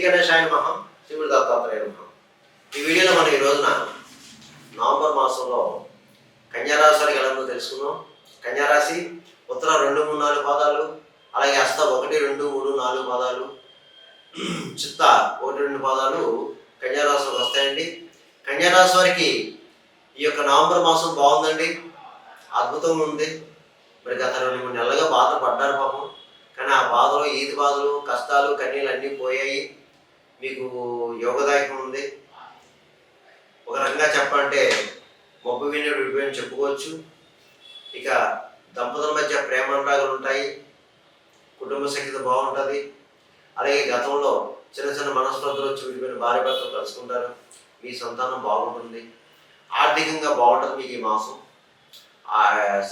గణేశాయ నమః, శ్రీ గురు దత్తాత్రేయ నమః. ఈ వీడియోలో మనం ఈ రోజున నవంబర్ మాసంలో కన్యారాశి వారికి ఎలా ఉందో తెలుసుకుందాం. కన్యారాశి ఉత్తర 2, 3, 4 పాదాలు, అలాగే హస్త 1, 2, 3, 4 పాదాలు, చిత్త 1, 2 పాదాలు కన్యారాశిలోకి వస్తాయండి. కన్యారాశి వారికి ఈ యొక్క నవంబర్ మాసం బాగుందండి, అద్భుతంగా ఉంది. మరి గత 2-3 నెలలుగా బాధలు పడ్డారు పాపం, కానీ ఆ బాధలు, ఈది బాధలు, కష్టాలు, కన్నీళ్ళు అన్నీ పోయాయి. మీకు యోగదాయకం ఉంది. ఒక రకంగా చెప్పాలంటే మబ్బు వినేడు విడిపోయి చెప్పుకోవచ్చు. ఇక దంపతుల మధ్య ప్రేమానురాగాలు ఉంటాయి, కుటుంబ సఖ్యత బాగుంటుంది. అలాగే గతంలో చిన్న చిన్న మనస్పర్ధలు వచ్చి విడిపోయిన భార్య భర్తలు కలుసుకుంటారు. మీ సంతానం బాగుంటుంది, ఆర్థికంగా బాగుంటుంది. మీకు ఈ మాసం ఆ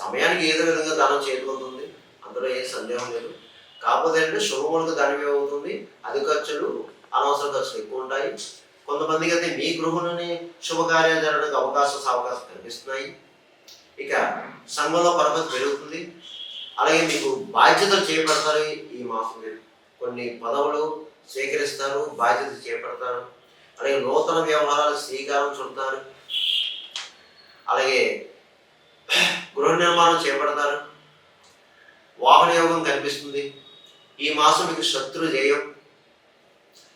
సమయానికి ఏదో విధంగా ధనం చేరుకుంటుంది, అందులో ఏ సందేహం లేదు. కాకపోతే అంటే శుభములకు ధనమే అవుతుంది, అధిక ఖర్చులు, అనవసర ఖర్చులు ఎక్కువ ఉంటాయి. కొంతమందికి అయితే మీ గృహంలోనే శుభకార్యాలు జరగడానికి అవకాశం కనిపిస్తున్నాయి. ఇక సంఘంలో పరపతి పెరుగుతుంది. అలాగే మీకు బాధ్యతలు చేపడతారు. ఈ మాసం మీరు కొన్ని పదవులు స్వీకరిస్తారు, బాధ్యతలు చేపడతారు. అలాగే నూతన వ్యవహారాలు శ్రీకారం చుడతారు. అలాగే గృహ నిర్మాణం చేపడతారు. వాహన యోగం కనిపిస్తుంది. ఈ మాసం మీకు శత్రు జయం,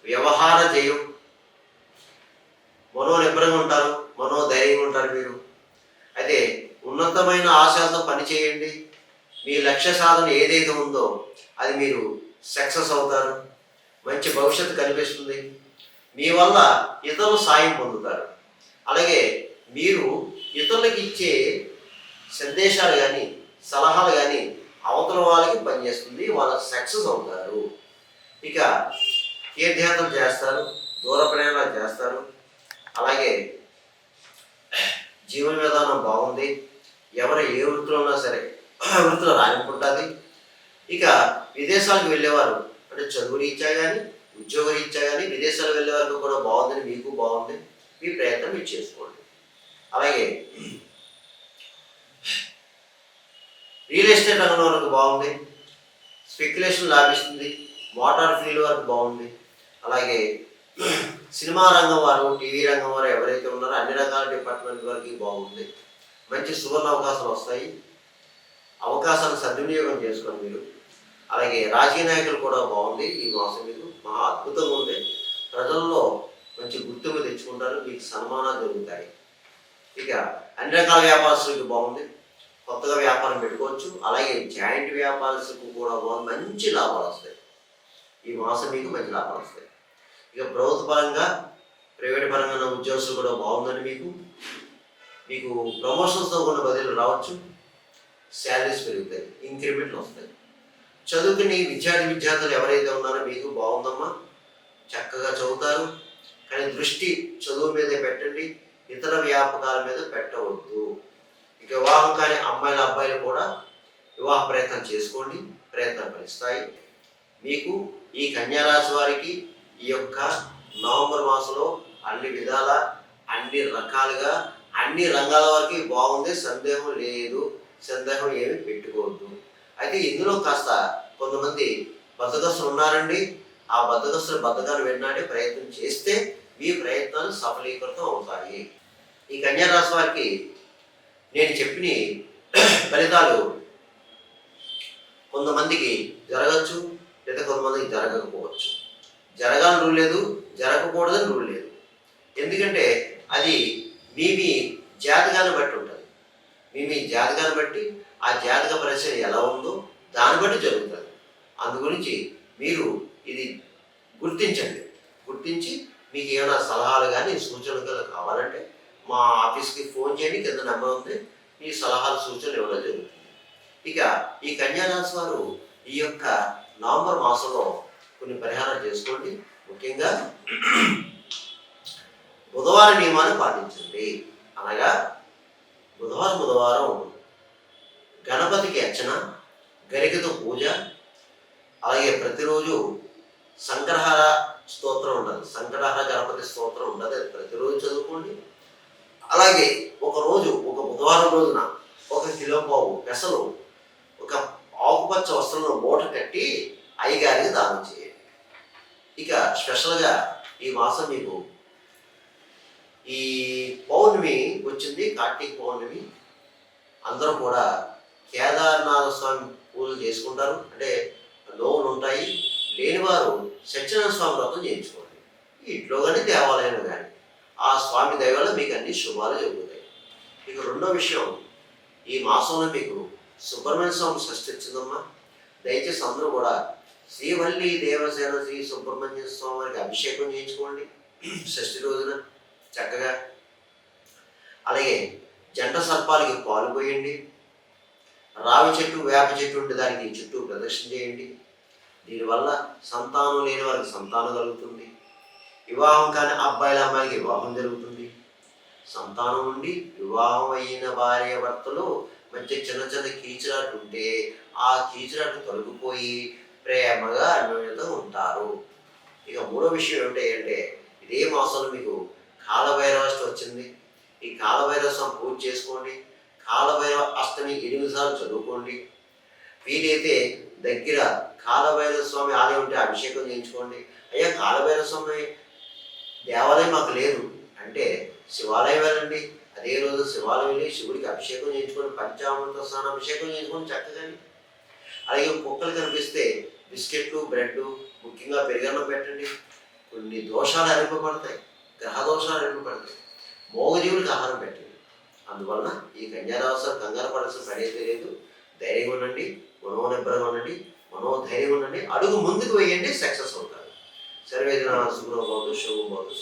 వ్యవహార జయం, మనోనిబ్బరంగా ఉంటారు, మనోధైర్యంగా ఉంటారు మీరు. అయితే ఉన్నతమైన ఆశయాలతో పనిచేయండి. మీ లక్ష్య సాధన ఏదైతే ఉందో అది మీరు సక్సెస్ అవుతారు. మంచి భవిష్యత్తు కనిపిస్తుంది. మీ వల్ల ఇతరులు సాయం పొందుతారు. అలాగే మీరు ఇతరులకు ఇచ్చే సందేశాలు కానీ, సలహాలు కానీ అవతల వాళ్ళకి పనిచేస్తుంది, వాళ్ళ సక్సెస్ అవుతారు. ఇక తీర్థయాత్రలు చేస్తారు, దూర ప్రయాణాలు చేస్తారు. అలాగే జీవన విధానం బాగుంది. ఎవరు ఏ వృత్తిలో ఉన్నా సరే వృత్తిలో రాణింపు ఉంటుంది. ఇక విదేశాలకు వెళ్ళేవారు అంటే చదువు రీత్యా కానీ, ఉద్యోగ రీత్యా కానీ విదేశాలకు వెళ్ళే వారికి కూడా బాగుందని, మీకు బాగుంది. మీ ప్రయత్నం మీరు చేసుకోండి. అలాగే రియల్ ఎస్టేట్ రంగం వరకు బాగుంది, స్పెక్యులేషన్ లాభిస్తుంది. మోటార్ ఫీల్డ్ వరకు బాగుంది. అలాగే సినిమా రంగం వారు, టీవీ రంగం వారు ఎవరైతే ఉన్నారో అన్ని రకాల డిపార్ట్మెంట్ వరకు బాగుంది. మంచి సువర్ణ అవకాశాలు వస్తాయి. అవకాశాలను సద్వినియోగం చేసుకోండి మీరు. అలాగే రాజకీయ నాయకులు కూడా బాగుంది. ఈ మాసం మీకు మహా అద్భుతంగా ఉంది. ప్రజల్లో మంచి గుర్తింపు తెచ్చుకుంటారు, మీకు సన్మానాలు జరుగుతాయి. ఇక అన్ని రకాల వ్యాపారస్తులకు బాగుంది, కొత్తగా వ్యాపారం పెట్టుకోవచ్చు. అలాగే జాయింట్ వ్యాపారస్తులకు కూడా బాగుంది, మంచి లాభాలు వస్తాయి. ఈ మాసం మీకు మంచి లాభాలు వస్తాయి. ఇక ప్రభుత్వ పరంగా, ప్రైవేట్ పరంగా ఉన్న ఉద్యోగస్తులు కూడా బాగుందని మీకు ప్రమోషన్స్తో ఉన్న బదిలీలు రావచ్చు, శాలరీస్ పెరుగుతాయి, ఇంక్రిమెంట్లు వస్తాయి. చదువుకుని విద్యార్థులు ఎవరైతే ఉన్నారో మీకు బాగుందమ్మా, చక్కగా చదువుతారు. కానీ దృష్టి చదువు మీదే పెట్టండి, ఇతర వ్యాపకాల మీద పెట్టవద్దు. ఇక వివాహం కానీ అమ్మాయిలు అబ్బాయిలు కూడా వివాహ ప్రయత్నం చేసుకోండి, ప్రయత్నం ఫలిస్తాయి. మీకు ఈ కన్యారాశి వారికి ఈ యొక్క నవంబర్ మాసంలో అన్ని విధాల, అన్ని రకాలుగా, అన్ని రంగాల వరకు బాగుంది. సందేహం లేదు, సందేహం ఏమి పెట్టుకోవద్దు. అయితే ఇందులో కాస్త కొంతమంది బద్ధకస్తులు ఉన్నారండి. ఆ బద్ధకాన్ని వెన్నాడే ప్రయత్నం చేస్తే మీ ప్రయత్నాలు సఫలీకృతం అవుతాయి. ఈ కన్యారాశి వారికి నేను చెప్పిన ఫలితాలు కొంతమందికి జరగచ్చు, లేదా కొంతమందికి జరగకపోవచ్చు. జరగాలని రూల్ లేదు, జరగకూడదని రూల్ లేదు. ఎందుకంటే అది మీ జాతకాన్ని బట్టి ఉంటుంది. మీ జాతకాన్ని బట్టి ఆ జాతక పరిస్థితి ఎలా ఉందో దాన్ని బట్టి జరుగుతుంది. అందుగురించి మీరు ఇది గుర్తించి మీకు ఏమైనా సలహాలు కానీ సూచనలు కావాలంటే మా ఆఫీస్కి ఫోన్ చేయండి, కింద నెంబర్ ఉంది. మీ సలహాలు సూచనలు ఇవ్వడం జరుగుతుంది. ఇక ఈ కన్యారాశి వారు ఈ యొక్క నవంబర్ మాసంలో కొన్ని పరిహారాలు చేసుకోండి. ముఖ్యంగా బుధవారం నియమాన్ని పాటించండి. అనగా బుధవారం గణపతికి అర్చన, గరికతో పూజ, అలాగే ప్రతిరోజు సంకటహర స్తోత్రం ఉంటుంది, సంకటహర గణపతి స్తోత్రం ఉంటుంది, అది ప్రతిరోజు చదువుకోండి. అలాగే ఒక బుధవారం రోజున 1 కిలో పావు పెసలు ఒక ఆకుపచ్చ వస్త్రంలో మూట కట్టి అయ్యగారికి దానం చేయండి. ఇక స్పెషల్గా ఈ మాసం మీకు ఈ పౌర్ణమి వచ్చింది, కార్తీక పౌర్ణమి. అందరూ కూడా కేదార్నాథ స్వామి పూజలు చేసుకుంటారు, అంటే నోవులు ఉంటాయి. లేనివారు సత్యనారాయణ స్వామి వ్రతం చేయించుకోండి, ఇంట్లో కానీ దేవాలయంలో కానీ. ఆ స్వామి దయ వల్ల మీకు అన్ని శుభాలు జరుగుతాయి. ఇక రెండో విషయం, ఈ మాసంలో మీకు సుబ్రహ్మణ్య స్వామి షష్ఠి వచ్చిందమ్మా. దయచేసి అందరూ కూడా శ్రీవల్లి దేవసేన శ్రీ సుబ్రహ్మణ్య స్వామి వారికి అభిషేకం చేయించుకోండి షష్ఠి రోజున చక్కగా. అలాగే జంట సర్పాలకి పాలు పోయండి. రావి చెట్టు, వేప చెట్టు ఉంటే దానికి చుట్టూ ప్రదక్షిణ చేయండి. దీనివల్ల సంతానం లేని వారికి సంతానం కలుగుతుంది. వివాహం కాని అబ్బాయిల అమ్మాయికి వివాహం జరుగుతుంది. సంతానం ఉండి వివాహం అయిన భార్య భర్తలు మధ్య చిన్న చిన్న కీచురాట్లు ఉంటే ఆ కీచురాట్లు తొలగిపోయి ప్రేమగా అన్యోన్యత ఉంటారు. ఇక మూడో విషయం ఏంటంటే, ఇదే మాసంలో మీకు కాలభైరవాష్టమి వచ్చింది. ఈ కాలభైరవ స్వామి పూజ చేసుకోండి. కాలభైరవ అష్టమి 8 సార్లు చదువుకోండి. వీలైతే దగ్గర కాలభైరవ స్వామి ఆలయం ఉంటే అభిషేకం చేయించుకోండి. అయ్యా కాలభైరవ స్వామి దేవాలయం మాకు లేదు అంటే శివాలయం వెళ్ళండి. అదే రోజు శివాలయం వెళ్ళి శివుడికి అభిషేకం చేయించుకొని పంచామృత స్నానం అభిషేకం చేయించుకొని చక్కగాని. అలాగే కుక్కలు కనిపిస్తే బిస్కెట్లు, బ్రెడ్, ముఖ్యంగా పెరుగన్నం పెట్టండి. కొన్ని దోషాలు అరిపబడతాయి, గ్రహ దోషాలు అరిపబడతాయి. మోగజీవులకు ఆహారం పెట్టండి. అందువలన ఈ కన్యారాశి కంగారు పడాల్సిన పని అయితే లేదు. ధైర్యంగా ఉండండి, మనోనిబ్బరంగా ఉండండి, మనోధైర్యంగా ఉండండి. అడుగు ముందుకు వేయండి, సక్సెస్ అవుతారు. సర్వేజన శుభ్రం భవతు, శుభం భవతు.